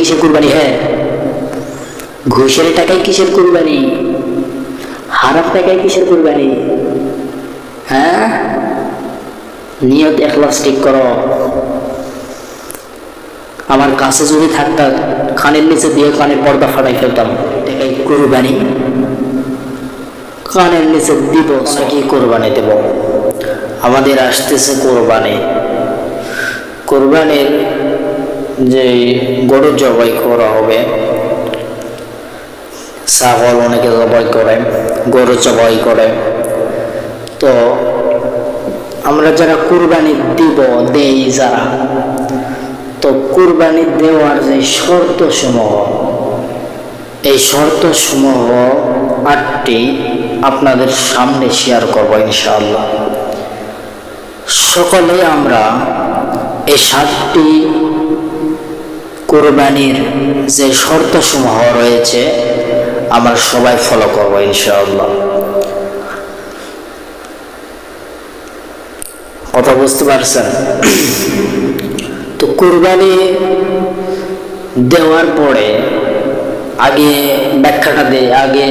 কিসের কুরবানি? হ্যাঁ, ঘুষের টাকায় কিসের কুরবানি? হারাম টাকায় কিসের কুরবানি? হ্যাঁ, নিয়ত ইখলাস ঠিক করো। আমার কাছে যদি থাকতাম কানের নিচে দিয়ে কানের পর্দা ফাটাই ফেলতাম। এটাই কুরবানি? কানের নিচে দিব নাকি কোরবানি দেব? আমাদের আসতেছে কোরবানি। কোরবানির যে গরু জবাই করা হবে, ছাগল অনেকে জবাই করে, গরু জবাই করে। তো আমরা যারা কুরবানি দিব দেই যারা, তো কুরবানি দেওয়ার যে শর্ত সমূহ, এই শর্ত সমূহ 8টি আপনাদের সামনে শেয়ার করব ইনশাআল্লাহ। সকলে আমরা এই 7টি কুরবানির যে শর্ত সমূহ রয়েছে আমরা সবাই ফলো করব ইনশাআল্লাহ। কথা বুঝতে পারছেন? তো কুরবানি দেওয়ার পরে আগে ব্যাখ্যাটা দেই, আগে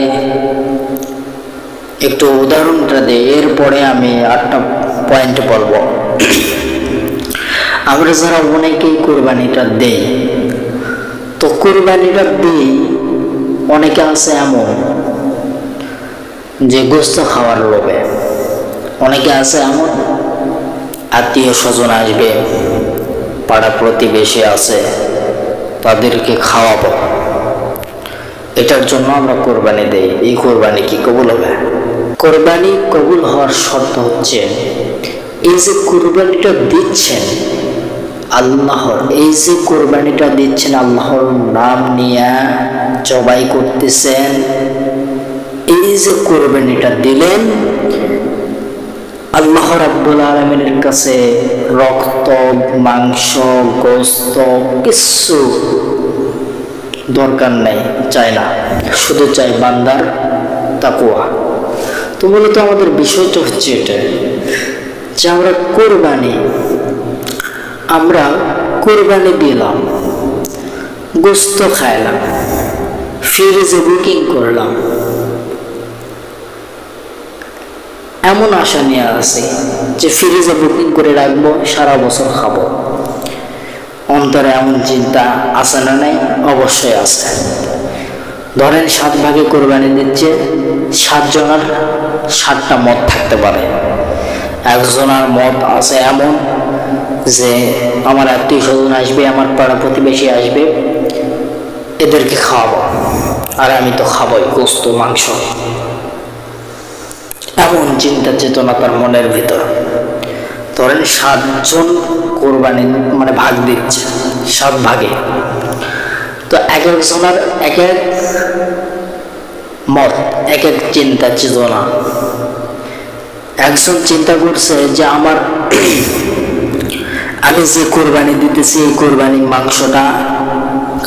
একটু উদাহরণটা দেই, এরপরে আমি 8টা পয়েন্ট বলবো। আমরা যারা অনেকেই কুরবানিটা দেই, তো কুরবানিটা দিই, অনেকে আছে এমন যে গোস্ত খাওয়ার লোভে, অনেকে আছে এমন আত্মীয় স্বজন আসবে, পাড়া প্রতিবেশী আছে, তাদেরকে খাওয়াবো, এটার জন্য আমরা কোরবানি দেই। এই কোরবানি কি কবুল হবে? কোরবানি কবুল হওয়ার শর্ত হচ্ছে এই যে কোরবানিটা দিচ্ছেন আল্লাহর, এই যে কোরবানিটা দিচ্ছেন আল্লাহর নাম নিয়ে জবাই করতেছেন, এই যে কোরবানিটা দিলেন আল্লাহ রাব্বুল আলামিনের কাছে রক্ত, মাংস, গোস্ত কিছু দরকার নাই, চাই না, শুধু চাই বান্দার তাকওয়া। তো মূলত আমাদের বিষয়টা হচ্ছে এটা যে আমরা কোরবানি দিলাম, গোস্ত খাইলাম, ফ্রিজে বুকিং করলাম, এমন আশা নিয়ে আছে যে ফ্রিজে বুকিং করে রাখবো, সারা বছর খাবো। অন্তরে এমন চিন্তা আছে না নাই? অবশ্যই আছে। ধরেন 7 ভাগে কোরবানি দিচ্ছে, 7 জনের 7টা মত থাকতে পারে। একজনের মত আছে এমন যে আমার আত্মীয় স্বজন আসবে, আমার পাড়া প্রতিবেশী আসবে, এদেরকে খাওয়াবো, আর আমি তো খাবোই গোস্ত, মাংস। এমন চিন্তা চেতনা তার মনের ভিতর। ধরেন 7 জন কোরবানি ভাগ দিচ্ছে, 7 ভাগে। তো এক একজনের এক এক মত, এক এক চিন্তা চেতনা। একজন চিন্তা করছে যে আমি যে কোরবানি দিতেছি, এই কোরবানির মাংসটা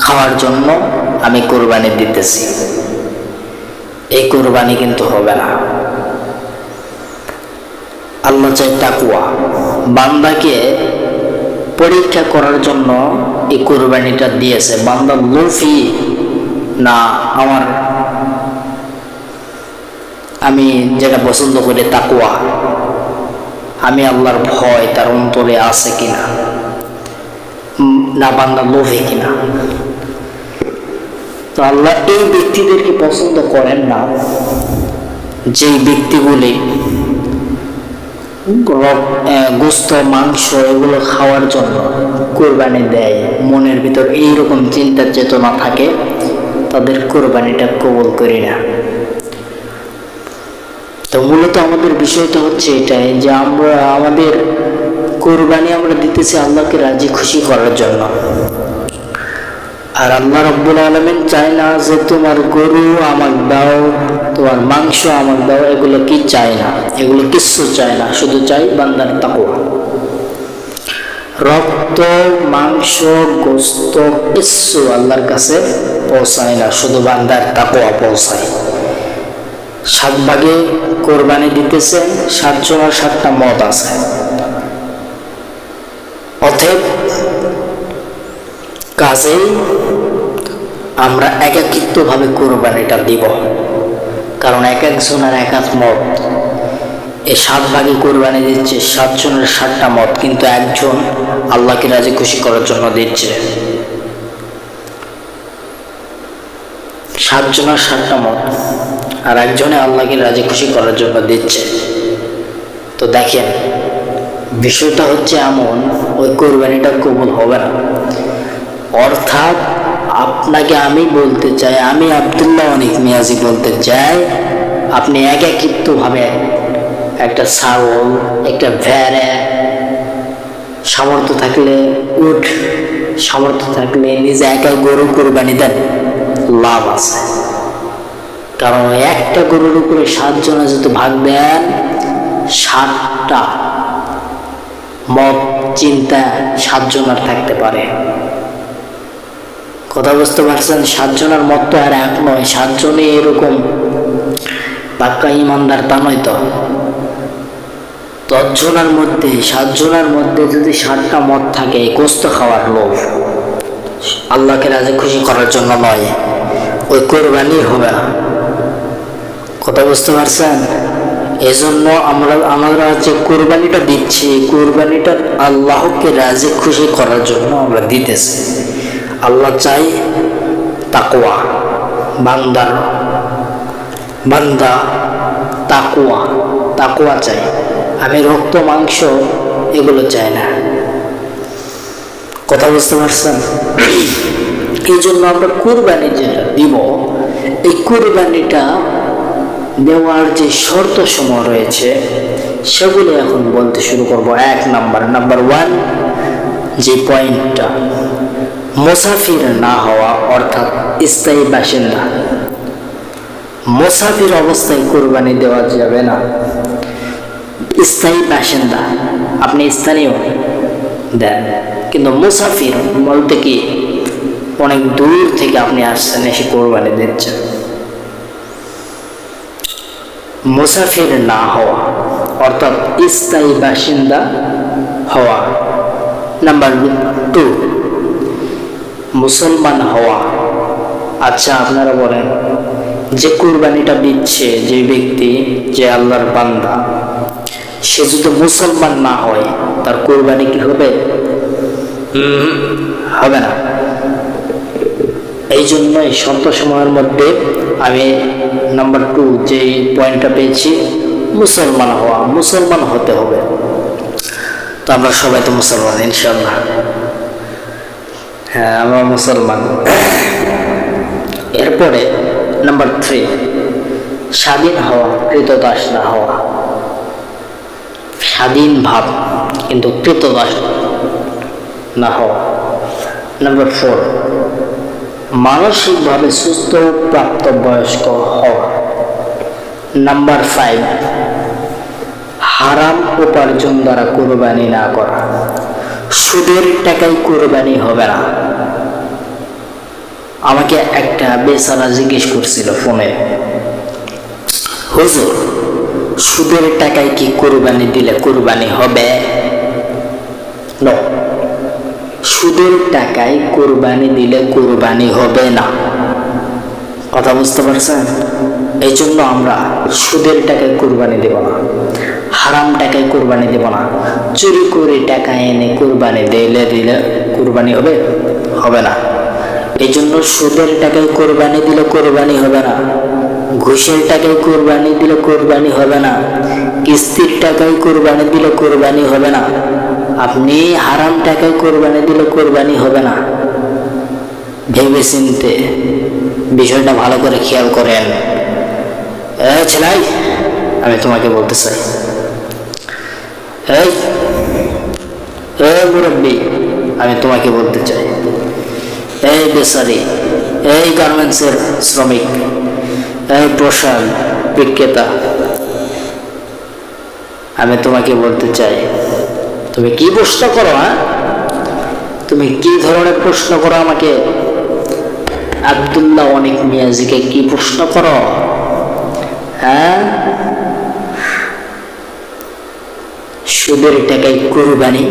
খাওয়ার জন্য আমি কোরবানি দিতেছি, এই কোরবানি কিন্তু হবে না। আল্লাহ চাই তাকওয়া। বান্দাকে পরীক্ষা করার জন্য এই কোরবানিটা দিয়েছে। বান্দা লোভী না আমি যেটা পছন্দ করি তাকওয়া, আমি আল্লাহর ভয় তার অন্তরে আছে কিনা, না বান্দা লোভী কিনা। তো আল্লাহ এই ব্যক্তিদেরকে পছন্দ করেন না যেই ব্যক্তিগুলি গোস্ত, মাংস এগুলো খাওয়ার জন্য কোরবানি দেয়, মনের ভিতর এইরকম চিন্তা চেতনা থাকে, তাদের কোরবানিটা কবুল করি না। তো মূলত আমাদের বিষয়টা হচ্ছে এটাই যে আমাদের কোরবানি আমরা দিতেছি আল্লাহকে রাজি খুশি করার জন্য। আর আল্লাহ রাব্বুল আলামিন চায় না যে তোমার গরু আমাক দাও, তোমার মাংস আমাক দাও, এগুলো কি চায় না, এগুলো কিচ্ছু চায় না, শুধু চাই বান্দার তাকওয়া। রক্ত, মাংস, গোস্ত কিচ্ছু আল্লাহর কাছে পৌঁছায় না, শুধু বান্দার তাকওয়া পৌঁছায়। 7 ভাগে কোরবানি দিতেছে, 7 জনের 7টা মত আছে। অতএব কাজেই আমরা একাকিত্বভাবে কোরবানিটা দিব, কারণ এক একজনের এক এক মত। এই 7 ভাগে কোরবানি দিচ্ছে, 7 জনের 7টা মত, কিন্তু একজন আল্লাহকে রাজি খুশি করার জন্য দিচ্ছে। 7 জনের 7টা মত, আর একজনে আল্লাহকে রাজি খুশি করার জন্য দিচ্ছে। তো দেখেন, বিষয়টা হচ্ছে এমন, ওই কোরবানিটা কবুল হবে না। অর্থাৎ আপনাকে আমি বলতে চাই, আমি আব্দুল্লাহ অনিক মিয়াজি বলতে চাই, আপনি একাকিত্বভাবে একটা ছাগল, একটা ভেড়া, সামর্থ্য থাকলে উট, সামর্থ্য থাকলে নিজে একা গরু কোরবানি দেন, লাভ আছে। কারণ একটা গরুর উপরে 7 জনে যদি ভাগ দেন, 7টা মত চিন্তা 7 জনের থাকতে পারে। কথা বুঝতে পারছেন? 7 জনের মত তো আর এক নয়, 7 জনে এরকম পাক্কা ইমানদার তা নয়। তো 10 জনের মধ্যে, 7 জনের মধ্যে যদি 7টা মত থাকে, গোস্ত খাওয়ার লোভ, আল্লাহকে রাজি খুশি করার জন্য নয়, ওই কোরবানি হবে না। কথা বুঝতে পারছেন? এজন্য আমরা যে কোরবানিটা দিচ্ছি, কোরবানিটা আল্লাহকে রাজি খুশি করার জন্য আমরা দিতেছি। আল্লাহ চাই তাকওয়া, বান্দা তাকওয়া চাই। আমি রক্ত মাংস এগুলো চাই না। কথা বুঝতে পারছেন? এই জন্য আমরা কোরবানি যেটা দিব, এই কোরবানিটা দেওয়ার যে শর্ত সমূহ রয়েছে সেগুলো এখন বলতে শুরু করব। নাম্বার 1, যে পয়েন্টটা, মুসাফির না হওয়া, অর্থাৎ স্থায়ী বাসিন্দা। মুসাফির অবস্থায় কোরবানি দেওয়া যাবে না। স্থায়ী বাসিন্দা, আপনি স্থানীয় দেন, কিন্তু মুসাফির বলতে কি অনেক দূর থেকে আপনি আসছেন, এসে কোরবানি দিচ্ছেন। মুসাফির না হওয়া অর্থাৎ স্থায়ী বাসিন্দা হওয়া। নাম্বার 2, মুসলমান হওয়া। আচ্ছা, আপনারা বলেন, যে কোরবানিটা দিচ্ছে যে ব্যক্তি, যে আল্লাহর বান্দা, সে যদি মুসলমান না হয়, তার কোরবানি কি হবে? হবে না। এই জন্য এই শর্ত সময়ের মধ্যে আমি নাম্বার 2 যে পয়েন্টটা পেয়েছি, মুসলমান হতে হবে। তো আমরা সবাই তো মুসলমান ইনশাআল্লাহ। হ্যাঁ, আমরা মুসলমান। এরপরে নাম্বার 3, স্বাধীন হওয়া, কৃতদাস না হওয়া। স্বাধীন ভাব কিন্তু কৃতদাস না হওয়া। নাম্বার 4, মানসিকভাবে সুস্থ প্রাপ্তবয়স্ক হওয়া। নাম্বার 5, হারাম উপার্জন দ্বারা কোরবানি না করা। সুদের টাকায় কোরবানি হবে না। আমাকে একটা বেচারা জিজ্ঞেস করছিল ফোনে, হুজুর, সুদের টাকায় কি কোরবানি দিলে কোরবানি হবে? না, সুদের টাকায় কোরবানি দিলে কোরবানি হবে না। কথা বুঝতে পারছেন? এই জন্য আমরা সুদের টাকায় কোরবানি দেব না, হারাম টাকায় কোরবানি দেব না। চুরি করে টাকা এনে কোরবানি দিলে কোরবানি হবে না। এই জন্য সুদের টাকায় কোরবানি দিলে কোরবানি হবে না, ঘুষের টাকায় কোরবানি দিলে কোরবানি হবে না, কিস্তির টাকায় কোরবানি দিলে কোরবানি হবে না, আপনি হারাম টাকায় কোরবানি দিলে কোরবানি হবে না। ভেবে চিনতে বিষয়টা ভালো করে খেয়াল করেন। ছেলাই, আমি তোমাকে বলতে চাই, মুরব্বী, আমি তোমাকে বলতে চাই, এই বেচারি, এই গার্মেন্টসের শ্রমিক, এই পোশাক বিক্রেতা, আমি তোমাকে বলতে চাই, তুমি কি প্রশ্ন করো? তুমি কি ধরনের প্রশ্ন করো আমাকে? আব্দুল্লাহ অনিক মিয়াজিকে কি প্রশ্ন করো? সুদের টাকায় কোরবানি,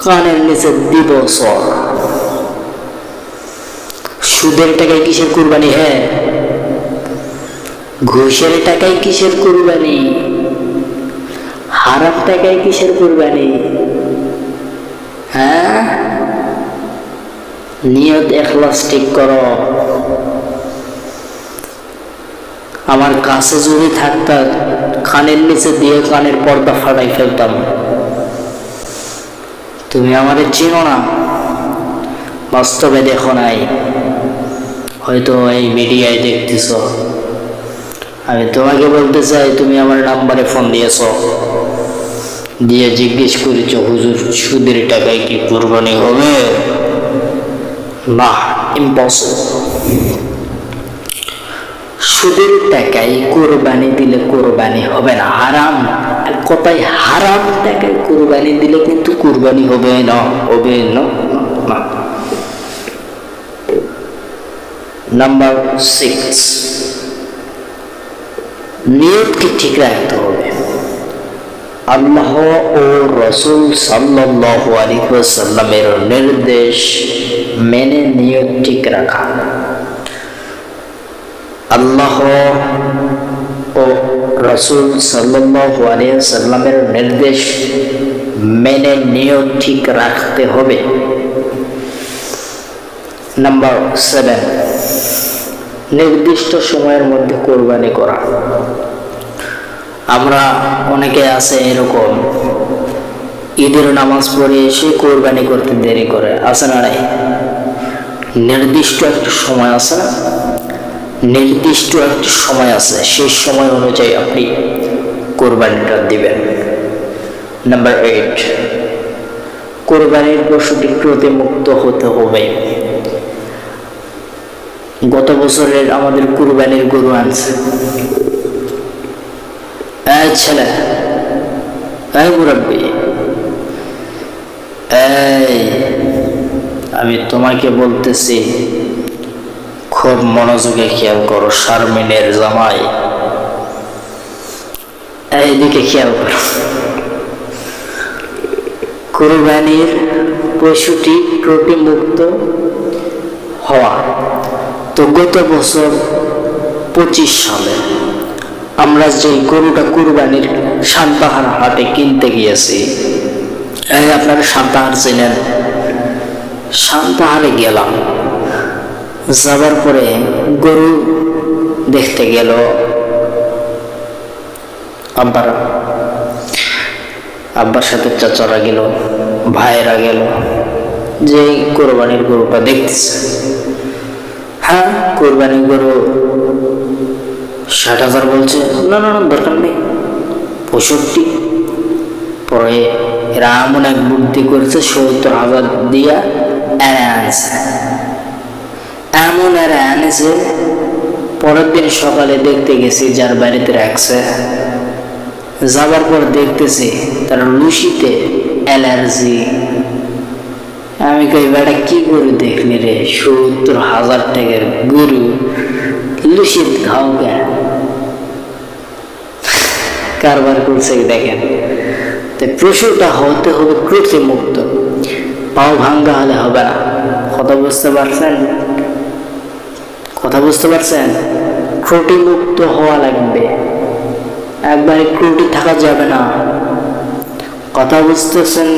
কানের নিচে দিব সর। সুদের টাকায় কিসের কুরবানি? হ্যাঁ, ঘুষের টাকায় কিসের কুরবানি? হারাম টাকায় কিসের কুরবানি? হ্যাঁ, নিয়ত ইখলাস ঠিক করো। আমার কাছে যদি থাকত, কানের নিচে দিয়ে কানের পর্দা ফাটাই ফেলতাম। তুমি আমারে চিনো না, বাস্তবে দেখো নাই, হয়তো এই মিডিয়ায় দেখতেছ। আমি তোমাকে বলতে চাই, তুমি আমার নাম্বারে ফোন দিয়েছ, দিয়ে জিজ্ঞেস করেছ, হুজুর সুদের টাকায় কি কুরবানি হবে? না, ইম্পসিবল। সুদের টাকায় কুরবানি দিলে কুরবানি হবে না, হারাম। এক কথায় হারাম টাকায় কুরবানি দিলে কিন্তু কুরবানি হবে না, হবে না। নাম্বার 6, নিয়তকে ঠিক রাখতে হবে। আল্লাহ ও রাসূল সাল্লাল্লাহু আলাইহি ওয়াসাল্লামের নির্দেশ মেনে নিয়ত ঠিক রাখা। আল্লাহ ও রাসূল সাল্লাল্লাহু আলাইহি ওয়াসাল্লামের নির্দেশ মেনে নিয়ত ঠিক রাখতে হবে। নাম্বার 7, নির্দিষ্ট সময়ের মধ্যে কোরবানি করা। আমরা অনেকে আছে এরকম, ঈদের নামাজ পড়ে এসে কোরবানি করতে দেরি করে, আছে না নাই? নির্দিষ্ট একটা সময় আছে না, নির্দিষ্ট একটা সময় আছে, সেই সময় অনুযায়ী আপনি কোরবানিটা দিবেন। নাম্বার 8, কোরবানির পশুটি প্রতিমুক্ত হতে হবে। গত বছরের আমাদের কুরবানির গরু আনছে, এই ছেলে, এই মুরব্বী, এই আমি তোমাকে বলতেছি, খুব মনোযোগে খেয়াল করো, শারমিনের জামাই, এইদিকে খেয়াল করো। কুরবানির পশুটি প্রতিমুক্ত হওয়া। তো গত বছর 25 সালে আমরা যে গরুটা কুরবানির সান্তাহার হাটে কিনতে গিয়েছি, আপনারা সান্তাহার চেনেন, সান্তাহারে গেলাম। যাবার পরে গরু দেখতে গেল আব্বার সাথে চাচারা গেল, ভাইয়েরা গেল, যে কোরবানির গরুটা দেখতেছে। হ্যাঁ, কোরবানির গরু 60,000 বলছে। না না না, দরকার নেই, 65। পরে এরা এমন এক বুদ্ধি করেছে, 70,000 দিয়া এনে আনছে। এমন এরা এনেছে, পরের দিন সকালে দেখতে গেছি যার বাড়িতে রাখছে, যাবার পর দেখতেছি তার লুসিতে অ্যালার্জি। আমি কই, বেটা কি গরু দেখলি রে? 70,000 টাকার গরু লুসিত খাও কেন? কারবার করছে দেখেন। তাই পশুটা হতে হবে ত্রুটিমুক্ত, পাও ভাঙ্গা হলে হবে না। কথা বুঝতে পারছেন? কথা বুঝতে পারছেন? ত্রুটিমুক্ত হওয়া লাগবে, একবারে ত্রুটি থাকা যাবে না। কথা বুঝতেছেন?